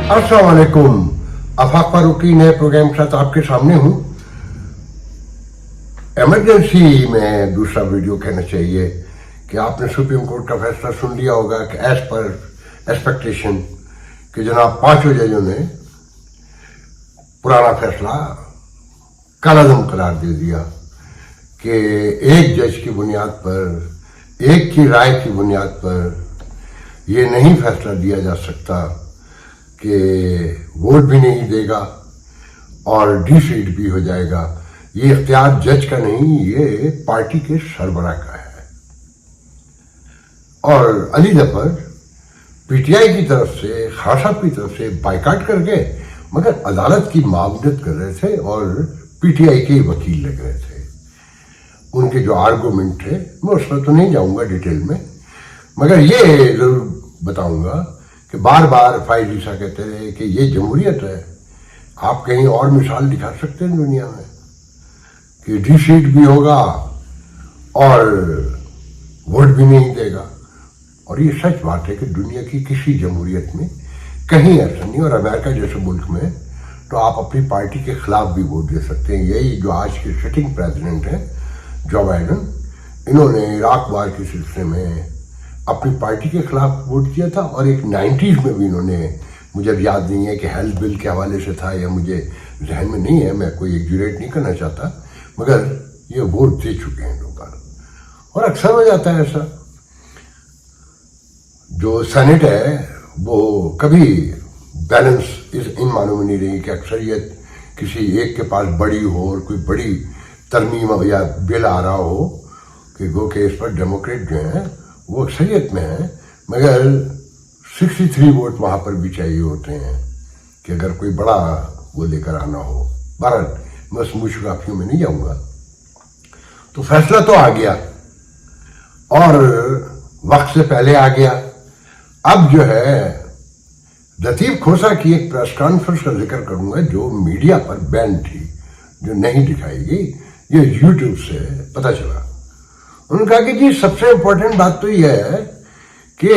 अस्सलाम वालेकुम। आफाक फारूकी नए प्रोग्राम के साथ आपके सामने हूं। इमरजेंसी में दूसरा वीडियो कहना चाहिए कि आपने सुप्रीम कोर्ट का फैसला सुन लिया होगा कि एज पर एक्सपेक्टेशन कि जनाब पांचों जजों ने पुराना फैसला कालादम करार दे दिया कि एक जज की बुनियाद पर, एक की राय की बुनियाद पर यह नहीं फैसला दिया जा सकता कि वोट भी नहीं देगा और डिसीड भी हो जाएगा। ये इख्तियार जज का नहीं, ये पार्टी के सरबराह का है। और अली जफर पीटीआई की तरफ से, खान साहब की तरफ से बाइकाट कर गए, मगर अदालत की मामलत कर रहे थे और पीटीआई के वकील लग रहे थे। उनके जो आर्गूमेंट थे, मैं उसमें तो नहीं जाऊंगा डिटेल में, मगर ये जरूर बताऊंगा कि बार बार फाइज ईसा कहते रहे कि ये जमहूरियत है। आप कहीं और मिसाल दिखा सकते हैं दुनिया में कि डिसीड भी होगा और वोट भी नहीं देगा? और ये सच बात है कि दुनिया की किसी जमहूरियत में कहीं ऐसा नहीं। और अमेरिका जैसे मुल्क में तो आप अपनी पार्टी के खिलाफ भी वोट दे सकते हैं। यही जो आज के सिटिंग प्रेसिडेंट हैं जो बाइडन, इन्होंने इराक वार के सिलसिले में अपनी पार्टी के खिलाफ वोट किया था और एक 90s में भी इन्होंने, मुझे याद नहीं है कि हेल्थ बिल के हवाले से था या मुझे जहन में नहीं है, मैं कोई एग्जूरेट नहीं करना चाहता, मगर ये वोट दे चुके हैं लोग। और अक्सर हो जाता है ऐसा, जो सेनेट है वो कभी बैलेंस इन मानों में नहीं रही कि अक्सरियत किसी एक के पास बड़ी हो और कोई बड़ी तरमीम या बिल आ रहा हो कि गो के इस पर डेमोक्रेट जो है वो अक्सरियत में है, मगर 63 वोट वहां पर भी चाहिए होते हैं कि अगर कोई बड़ा वो लेकर आना हो। बहरहाल मैं उस मुशराफियों में नहीं जाऊंगा। तो फैसला तो आ गया और वक्त से पहले आ गया। अब जो है लतीफ खोसा की एक प्रेस कॉन्फ्रेंस का जिक्र करूंगा जो मीडिया पर बैन थी, जो नहीं दिखाई गई, ये यूट्यूब से पता चला। उन्होंने कहा कि जी सबसे इंपॉर्टेंट बात तो यह है कि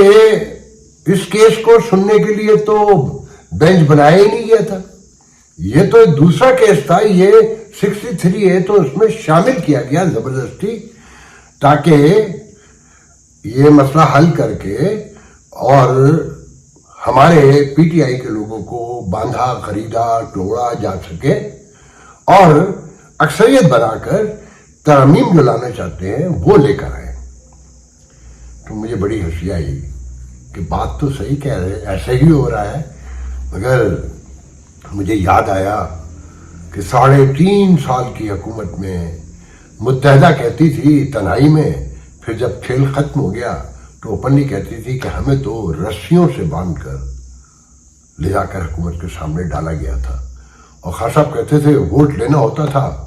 इस केस को सुनने के लिए तो बेंच बनाया ही नहीं गया था। ये तो एक दूसरा केस था, ये 63 है तो उसमें शामिल किया गया जबरदस्ती, ताकि ये मसला हल करके और हमारे पीटीआई के लोगों को बांधा, खरीदा, तोड़ा जा सके और अक्सरियत बनाकर तरमीम जो लाना चाहते हैं वो लेकर आए। तो मुझे बड़ी हंसी आई कि बात तो सही कह रहे, ऐसा ही हो रहा है, मगर मुझे याद आया कि 3.5 साल की हुकूमत में मुत्तहदा कहती थी तन्हाई में, फिर जब खेल खत्म हो गया तो ओपनली कहती थी कि हमें तो रस्सियों से बांधकर ले जाकर हुकूमत के सामने डाला गया था। और खान साहब कहते थे वोट लेना होता था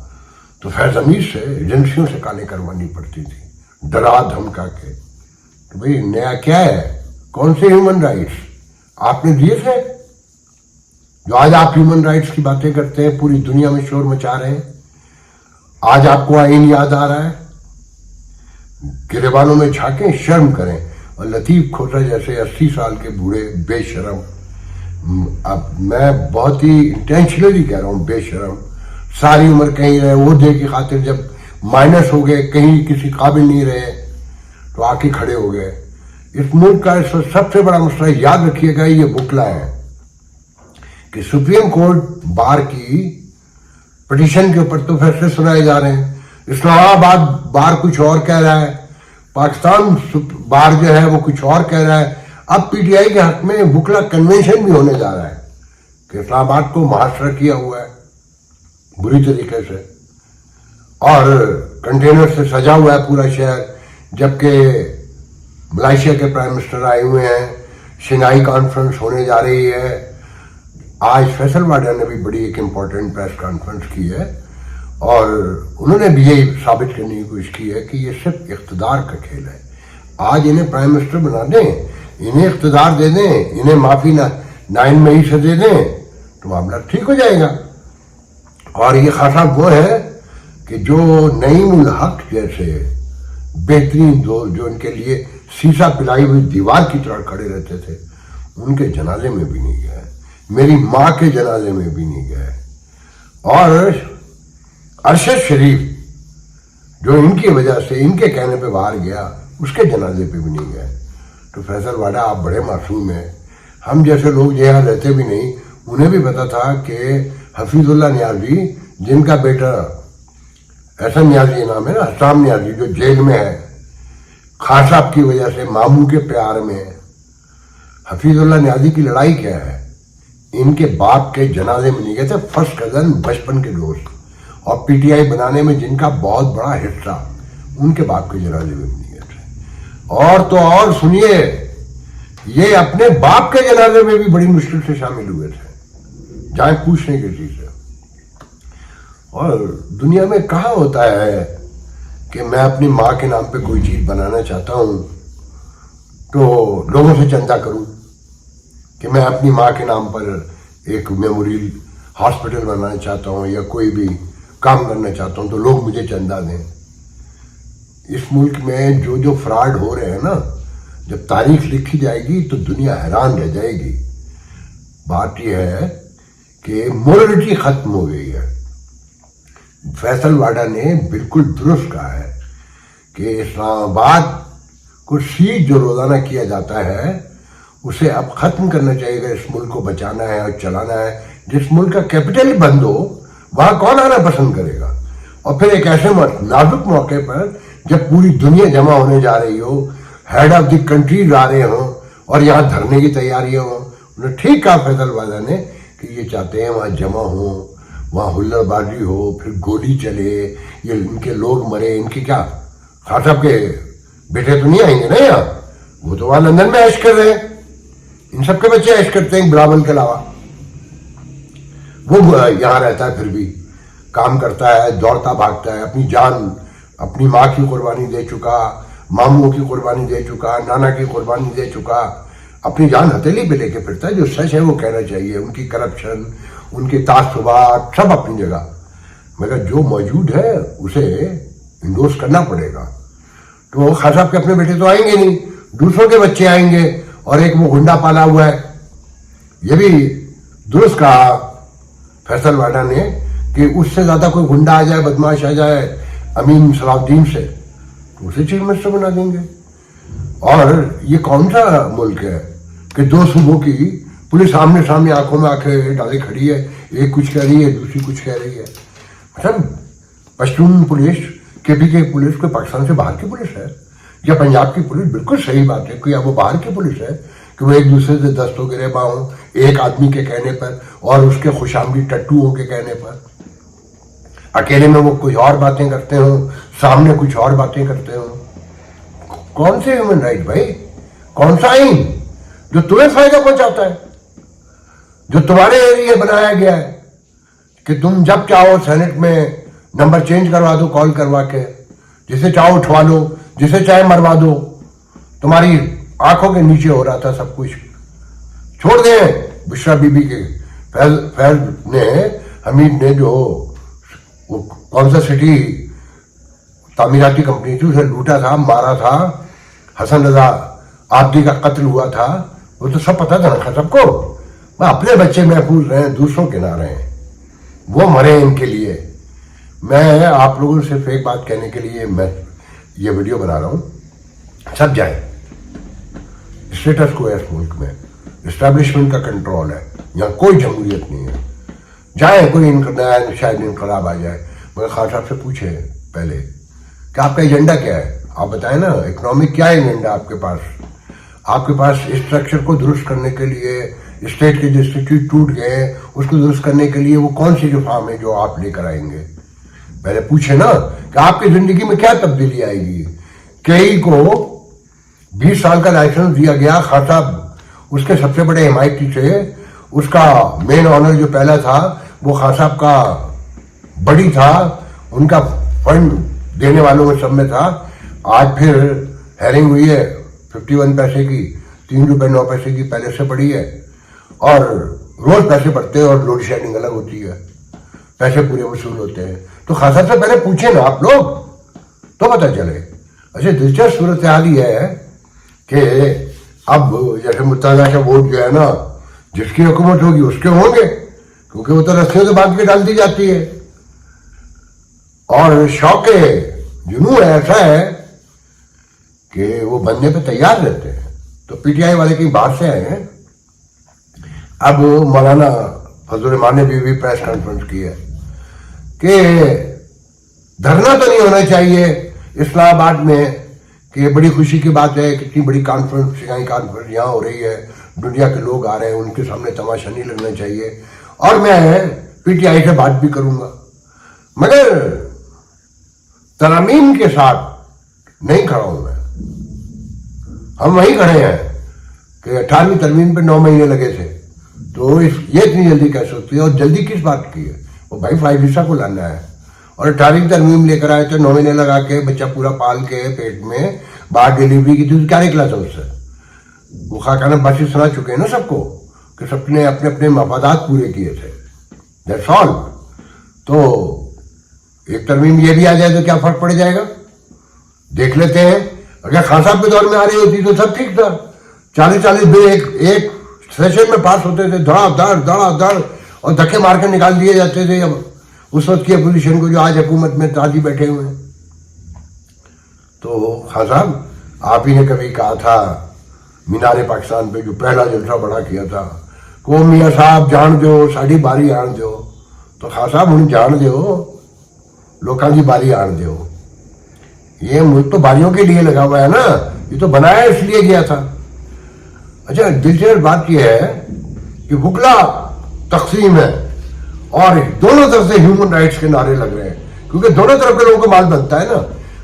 तो फैज अमीर से, एजेंसियों से कालें करवानी पड़ती थी, डरा धमका के। तो भाई नया क्या है? कौन से ह्यूमन राइट्स आपने दिए थे जो आज आप ह्यूमन राइट्स की बातें करते हैं, पूरी दुनिया में शोर मचा रहे हैं? आज आपको आईन याद आ रहा है? गिरेबानों में झांकें, शर्म करें। और लतीफ खोसा जैसे 80 साल के बूढ़े बेशरम, अब मैं बहुत ही इंटेंशनली कह रहा हूं बेशरम, सारी उम्र कहीं रहे, ओहदे की खातिर जब माइनस हो गए, कहीं किसी काबिल नहीं रहे, तो आके खड़े हो गए। इस मुल्क का सबसे बड़ा मसला याद रखिएगा, ये बुकला है कि सुप्रीम कोर्ट बार की पिटीशन के ऊपर तो फैसले सुनाए जा रहे हैं, इस्लामाबाद बार कुछ और कह रहा है, पाकिस्तान बार जो है वो कुछ और कह रहा है। अब पीटीआई के हक में बुकला कन्वेंशन भी होने जा रहा है कि इस्लामाबाद को मुहासरा किया हुआ है बुरी तरीके से और कंटेनर से सजा हुआ है पूरा शहर, जबकि मलेशिया के प्राइम मिनिस्टर आए हुए हैं, शंघाई कॉन्फ्रेंस होने जा रही है। आज फैसल वाडा ने भी बड़ी एक इम्पॉर्टेंट प्रेस कॉन्फ्रेंस की है और उन्होंने भी यही साबित करने की कोशिश की है कि ये सिर्फ इख्तिदार का खेल है। आज इन्हें प्राइम मिनिस्टर बना दें, इन्हें इख्तिदार दे दें, इन्हें माफी 9 मई से दे दें तो मामला ठीक हो जाएगा। और ये खासा वो है कि जो नईमुल हक जैसे बेहतरीन दोस्त जो इनके लिए शीशा पिलाई हुई दीवार की तरह खड़े रहते थे, उनके जनाजे में भी नहीं गया। मेरी माँ के जनाजे में भी नहीं गए, और अरशद शरीफ जो इनकी वजह से, इनके कहने पे बाहर गया, उसके जनाजे पे भी नहीं गए। तो फैसल वाडा आप बड़े मासूम हैं, हम जैसे लोग जो यहाँ रहते भी नहीं, उन्हें भी पता था कि हफीजुल्लाह नियाजी, जिनका बेटा एहसन नियाजी नाम है ना, हसाम नियाजी, जो जेल में है खान साहब की वजह से, मामू के प्यार में, हफीजुल्लाह नियाजी की लड़ाई क्या है, इनके बाप के जनाजे में नहीं गए थे, फर्स्ट कजन, बचपन के दोस्त, और पीटीआई बनाने में जिनका बहुत बड़ा हिस्सा, उनके बाप के जनाजे में नहीं गए थे। और तो और सुनिए, ये अपने बाप के जनाजे में भी बड़ी मुश्किल से शामिल हुए थे, जाए पूछने किसी से। और दुनिया में कहाँ होता है कि मैं अपनी माँ के नाम पे कोई चीज बनाना चाहता हूं तो लोगों से चंदा करूं, कि मैं अपनी माँ के नाम पर एक मेमोरियल हॉस्पिटल बनाना चाहता हूं या कोई भी काम करना चाहता हूं तो लोग मुझे चंदा दें। इस मुल्क में जो जो फ्रॉड हो रहे हैं ना, जब तारीख लिखी जाएगी तो दुनिया हैरान रह जाएगी। बात यह है कि मोरलिटी खत्म हो गई है। फैसल वाडा ने बिल्कुल दुरुस्त कहा है कि इस्लामाबाद को सीज जो रोजाना किया जाता है उसे अब खत्म करना चाहिए। इस मुल्क को बचाना है और चलाना है। जिस मुल्क का कैपिटल ही बंद हो वहां कौन आना पसंद करेगा? और फिर एक ऐसे नाजुक मौके पर जब पूरी दुनिया जमा होने जा रही हो, हेड ऑफ द कंट्री आ रहे हो और यहाँ धरने की तैयारियां हो। उन्होंने ठीक कहा फैसल वाला ने कि ये चाहते हैं वहां जमा हो, वहां हुल्लड़बाजी हो, फिर गोली चले, ये इनके लोग मरे, इनकी क्या खान साहब के बेटे तो नहीं आएंगे ना यहाँ, वो तो वहां लंदन में ऐश कर रहे हैं। इन सबके बच्चे ऐश करते हैं बिलावल के अलावा। वो यहाँ रहता है, फिर भी काम करता है, दौड़ता भागता है, अपनी जान अपनी माँ की कुर्बानी दे चुका, मामू की कुर्बानी दे चुका, नाना की कुर्बानी दे चुका, अपनी जान हथेली पे लेके फिरता है। जो सच है वो कहना चाहिए। उनकी करप्शन, उनकी तासुबात सब अपनी जगह, मगर जो मौजूद है उसे इंडोर्स करना पड़ेगा। तो खान साहब के अपने बेटे तो आएंगे नहीं, दूसरों के बच्चे आएंगे, और एक वो गुंडा पाला हुआ है। ये भी दुरुस्त कहा फैसल वाडा ने कि उससे ज्यादा कोई गुंडा आ जाए, बदमाश आ जाए अमीन सलाउद्दीन से, तो उसे चीफ मिनिस्टर बना देंगे। और ये कौन सा मुल्क है कि दो सूबों की पुलिस आमने सामने आंखों में आंखें डाले खड़ी है, एक कुछ कह रही है, दूसरी कुछ कह रही है। मतलब पश्तून पुलिस, केपी पुलिस कोई पाकिस्तान से बाहर की पुलिस है या पंजाब की पुलिस? बिल्कुल सही बात है कि वो बाहर की पुलिस है कि वो एक दूसरे से दस्तों गिरेबा हो एक आदमी के कहने पर और उसके खुशामदी टट्टुओं के कहने पर। अकेले में वो कुछ और बातें करते हो, सामने कुछ और बातें करते हो। कौन से ह्यूमन राइट भाई? कौन सा आइन जो तुम्हें फायदा पहुंचाता है, जो तुम्हारे लिए बनाया गया है कि तुम जब चाहो सेनेट में नंबर चेंज करवा दो, कॉल करवा के, जिसे चाहो उठवा लो, जिसे चाहे मरवा दो। तुम्हारी आंखों के नीचे हो रहा था सब कुछ। छोड़ दे बुशरा बीबी के फैज ने, हमीद ने, जो वो कौन सा सिटी तामीराती कंपनी थी उसे लूटा था, मारा था, हसन रजा आब्दी का कत्ल हुआ था, वो तो सब पता था ना सबको। अपने बच्चे महफूज रहे, दूसरों के ना रहे, वो मरे इनके लिए। मैं आप लोगों से सिर्फ एक बात कहने के लिए मैं ये वीडियो बना रहा हूं। सब जाए, स्टेटस को है इस मुल्क में, एस्टैब्लिशमेंट का कंट्रोल है, यहाँ कोई जमहूरियत नहीं है। जाए कोई नया शायद इनकलाब आ जाए, मगर खान साहब से पूछे पहले कि आपका एजेंडा क्या है, आप बताएं ना। इकोनॉमिक क्या एजेंडा आपके पास? आपके पास स्ट्रक्चर को दुरुस्त करने के लिए, स्टेट के जो इंस्टीट्यूट टूट गए उसको दुरुस्त करने के लिए वो कौन सी रिफॉर्म है जो आप लेकर आएंगे? पहले पूछे ना कि आपकी जिंदगी में क्या तब्दीली आएगी। कई को 20 साल का लाइसेंस दिया गया, खान साहब उसके सबसे बड़े हिमायती थे। उसका मेन ऑनर जो पहला था वो खान साहब का बड़ी था, उनका फंड देने वालों में सब में था। आज फिर हेयरिंग हुई है 51 पैसे की, 3 रुपए 9 पैसे की पहले से पड़ी है, और रोज पैसे बढ़ते हैं और लोड शेडिंग अलग होती है, पैसे पूरे वसूल होते हैं। तो खान साहब से पहले पूछे ना आप लोग तो पता चले। अच्छा, दिलचस्प सूरत हाल ये है कि अब जैसे मुत्तहदा का वोट जो है ना जिसकी हुकूमत होगी उसके होंगे, क्योंकि वो तो रस्सियों से बांध के डाल दी जाती है। और शौक जुनून ऐसा है कि वो बनने पे तैयार रहते हैं। तो पीटीआई वाले कहीं बाहर से आए हैं। अब मौलाना फजल रहमान ने भी प्रेस कॉन्फ्रेंस की है कि धरना तो नहीं होना चाहिए इस्लामाबाद में, कि बड़ी खुशी की बात है, कितनी बड़ी कॉन्फ्रेंस यहाँ हो रही है, दुनिया के लोग आ रहे हैं, उनके सामने तमाशा नहीं लगना चाहिए, और मैं पीटीआई से बात भी करूंगा, मगर तरमीम के साथ नहीं खड़ा हूं मैं। हम वहीं खड़े हैं कि 18वीं तरमीम पे 9 महीने लगे थे, तो ये इतनी जल्दी कह सकती है, और जल्दी किस बात की है? वो भाई फाइजिसा को लाना है, और 18वीं तरमीम लेकर आए थे, 9 महीने लगा के बच्चा पूरा पाल के पेट में बाहर डिलीवरी की थी, क्या निकला था उससे? वो खाकाना बाशी सुना चुके हैं ना सबको कि सबने अपने अपने मफादात पूरे किए थे, दैट्स ऑल। तो एक तरमीम ये भी आ जाए तो क्या फर्क पड़ जाएगा, देख लेते हैं। अगर खान साहब के दौर में आ रही होती तो सब ठीक था, 40-40 बिल एक सेशन में पास होते थे, धड़ाधड़ और धक्के मार कर निकाल दिए जाते थे उस वक्त की अपोजिशन को, जो आज हुकूमत में ताजी बैठे हुए हैं। तो खान साहब, आप ही ने कभी कहा था मीनारे पाकिस्तान पे जो पहला जलसा बड़ा किया था, को मियाँ साहब जान दो, साड़ी बारी आन दो। तो खान साहब उन्हें जान दो, लोगों की बारी आन दो। ये मुल्क तो बारियों के लिए लगा हुआ है ना, ये तो बनाया इसलिए गया था। अच्छा, दिलचस्प बात यह है कि वकला तकसीम है और दोनों तरफ से ह्यूमन राइट्स के नारे लग रहे हैं, क्योंकि दोनों तरफ के लोगों को माल बनता है ना।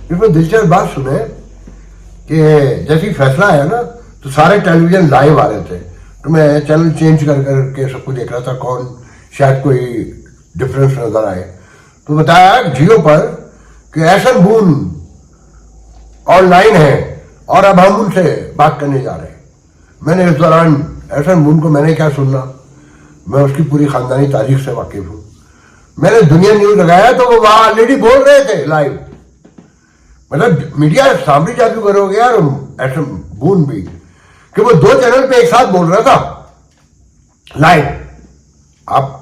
इसमें दिलचस्प बात सुने कि जैसे फैसला है ना, तो सारे टेलीविजन लाइव आ रहे थे, तो मैं चैनल चेंज कर करके सबको देख रहा था, कौन शायद कोई डिफरेंस नजर आए। तो बताया जियो पर कि एहसन बून ऑनलाइन है और अब हम उनसे बात करने जा रहे हैं। मैंने इस दौरान एहसन बून को मैंने क्या सुनना, मैं उसकी पूरी खानदानी तारीख से वाकिफ हूं। मैंने दुनिया न्यूज लगाया तो वो वहां ऑलरेडी बोल रहे थे लाइव, मतलब मीडिया सामने जादू करोगे यार, एहसन बून भी, कि वो 2 चैनल पे एक साथ बोल रहा था लाइव। आप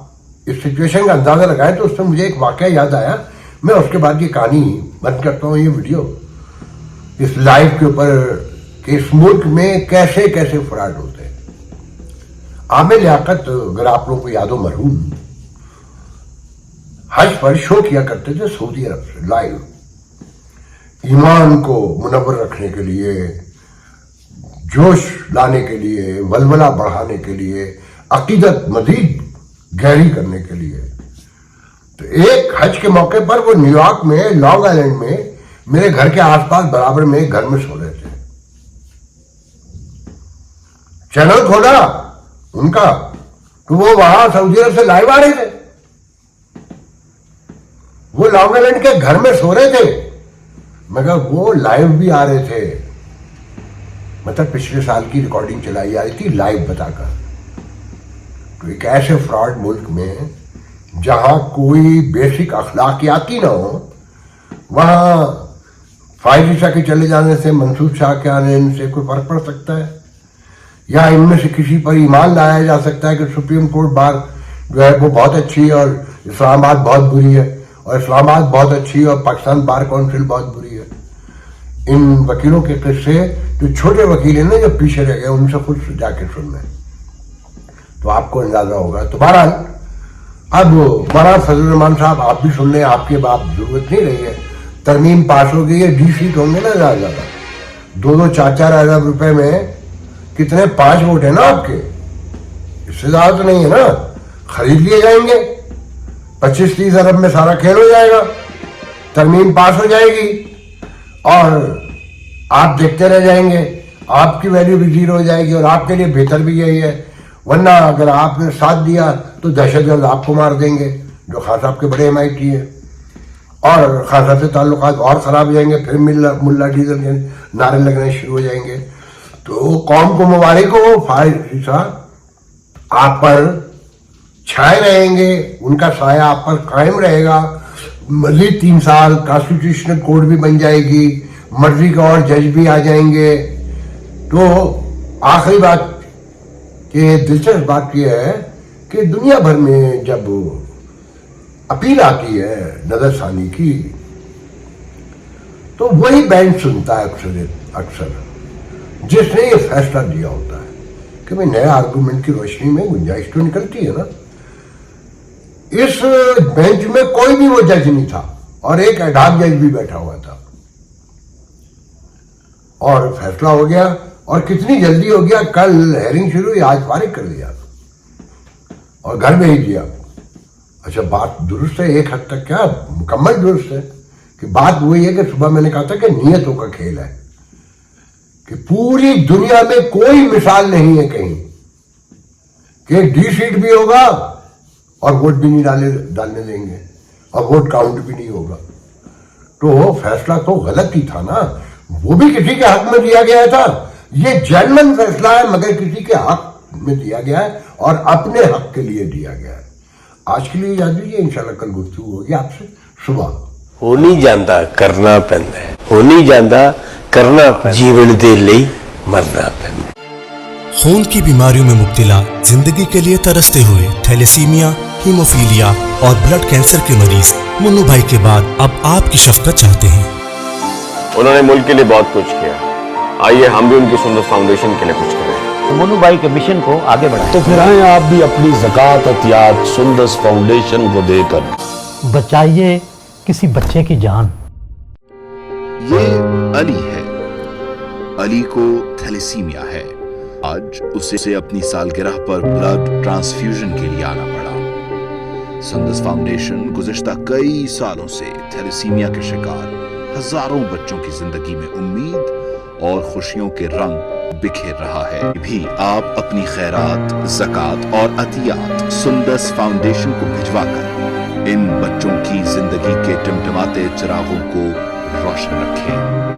इस सिचुएशन का अंदाजा लगाए तो उससे मुझे एक वाकया याद आया। मैं उसके बाद ये कहानी बंद करता हूँ, ये वीडियो इस लाइव के ऊपर कि इस मुल्क में कैसे कैसे फ्रॉड होते हैं। आमिर लियाकत, अगर आप लोगों को याद हो, मरहूम, हज पर शो किया करते थे सऊदी अरब से लाइव, ईमान को मुनव्वर रखने के लिए, जोश लाने के लिए, वलवला बढ़ाने के लिए, अकीदत मजीद गहरी करने के लिए। तो एक हज के मौके पर वो न्यूयॉर्क में लॉन्ग आइलैंड में मेरे घर के आसपास बराबर में एक घर में सो रहे थे। चैनल खोला उनका तो वो वहां सऊदी अरब से लाइव आ रहे थे, वो लॉन्ग आइलैंड के घर में सो रहे थे। मगर वो लाइव भी आ रहे थे, मतलब पिछले साल की रिकॉर्डिंग चलाई जा रही थी लाइव बताकर। तो एक ऐसे फ्रॉड मुल्क में जहां कोई बेसिक अखलाकियाती ना हो, वहां फायजिसा के चले जाने से, मंसूर शाह के आने से कोई फर्क पड़ सकता है? या इनमें से किसी पर ईमान लाया जा सकता है कि सुप्रीम कोर्ट बार जो है वो बहुत अच्छी है और इस्लामाबाद बहुत बुरी है, और इस्लामाबाद बहुत अच्छी है और पाकिस्तान बार काउंसिल बहुत बुरी है? इन वकीलों के किस्से जो छोटे वकील हैं ना, जो पीछे रह गए, उनसे खुद जाके सुनना है तो आपको अंदाजा होगा। तो बहरहाल अब मौलाना फजल रहमान साहब, आप भी सुन लें, आपके बाप जरूरत नहीं रही है, तरमीम पास हो गई है, 20 सीट होंगे ना ज्यादा, 2-2, 4-4 अरब रुपए में कितने 5 वोट है ना आपके, इससे ज्यादा तो नहीं है ना, खरीद लिए जाएंगे, 25-30 अरब में सारा खेल हो जाएगा, तरमीम पास हो जाएगी और आप देखते रह जाएंगे, आपकी वैल्यू भी जीरो हो जाएगी और आपके लिए बेहतर भी यही है। वरना अगर आपने साथ दिया तो दहशतगर्द आपको मार देंगे, जो खान साहब के बड़े MIT है, और खान साहब से ताल्लुकात और खराब हो जाएंगे, फिर मुल्ला डीजल के नारे लगने शुरू हो जाएंगे। तो कौम को मुबारक हो, फायजिसा आप पर छाए रहेंगे, उनका साया आप पर कायम रहेगा। मजीद 3 साल कॉन्स्टिट्यूशनल कोर्ट भी बन जाएगी, मर्जी का और जज भी आ जाएंगे। तो आखिरी बात کہ دلچسپ بات یہ ہے کہ دنیا بھر میں جب اپیل آتی ہے نظر ثانی کی تو وہی بینڈ سنتا ہے اکثر جس نے یہ فیصلہ دیا ہوتا ہے کہ بھائی نئے آرگومنٹ کی روشنی میں گنجائش تو نکلتی ہے نا. اس بینچ میں کوئی بھی وہ جج نہیں تھا اور ایک ایڈاک جج بھی بیٹھا ہوا تھا اور فیصلہ ہو گیا. اور کتنی جلدی ہو گیا, کل ہیئرنگ شروع ہوئی, آج فارغ کر دیا اور گھر بھیج دیا. اچھا بات درست ہے ایک حد تک, کیا مکمل درست ہے کہ بات وہی ہے کہ صبح میں نے کہا تھا کہ نیتوں کا کھیل ہے, کہ پوری دنیا میں کوئی مثال نہیں ہے کہیں کہ ڈی سیٹ بھی ہوگا اور ووٹ بھی نہیں ڈالنے دیں گے اور ووٹ کاؤنٹ بھی نہیں ہوگا. تو فیصلہ تو غلط ہی تھا نا, وہ بھی کسی کے حق میں دیا گیا تھا. یہ جنرل فیصلہ ہے مگر کسی کے حق میں دیا گیا ہے اور اپنے حق کے لیے دیا گیا ہے. آج کے لیے یاد دیجیے, انشاءاللہ کل گفتگو ہوگی آپ سے صبح. ہو نہیں جانتا کرنا پیندا ہے, ہو نہیں جانتا کرنا جیون دے لئی مرنا پیندا. خون کی بیماریوں میں مبتلا, زندگی کے لیے ترستے ہوئے تھیلیسیمیا, ہیموفیلیا اور بلڈ کینسر کے مریض منو بھائی کے بعد اب آپ کی شفقت چاہتے ہیں. انہوں نے ملک کے لیے بہت کچھ کیا, آئیے ہم بھی ان کی سندس فاؤنڈیشن کے لیے کچھ کریں, منو بھائی کے مشن کو آگے بڑھائیں. تو پھر آئیں آپ بھی اپنی زکوٰۃ عطیات سندس فاؤنڈیشن کو دے کر بچائیے کسی بچے کی جان. یہ علی ہے. علی کو تھیلیسیمیا ہے. آج اسے اپنی سالگرہ پر بلڈ ٹرانسفیوژن کے لیے آنا پڑا. سندس فاؤنڈیشن گزشتہ کئی سالوں سے تھیلیسیمیا کے شکار ہزاروں بچوں کی زندگی میں امید اور خوشیوں کے رنگ بکھیر رہا ہے. بھی آپ اپنی خیرات, زکوٰۃ اور عطیات سندس فاؤنڈیشن کو بھجوا کر ان بچوں کی زندگی کے ٹمٹماتے چراغوں کو روشن رکھیں.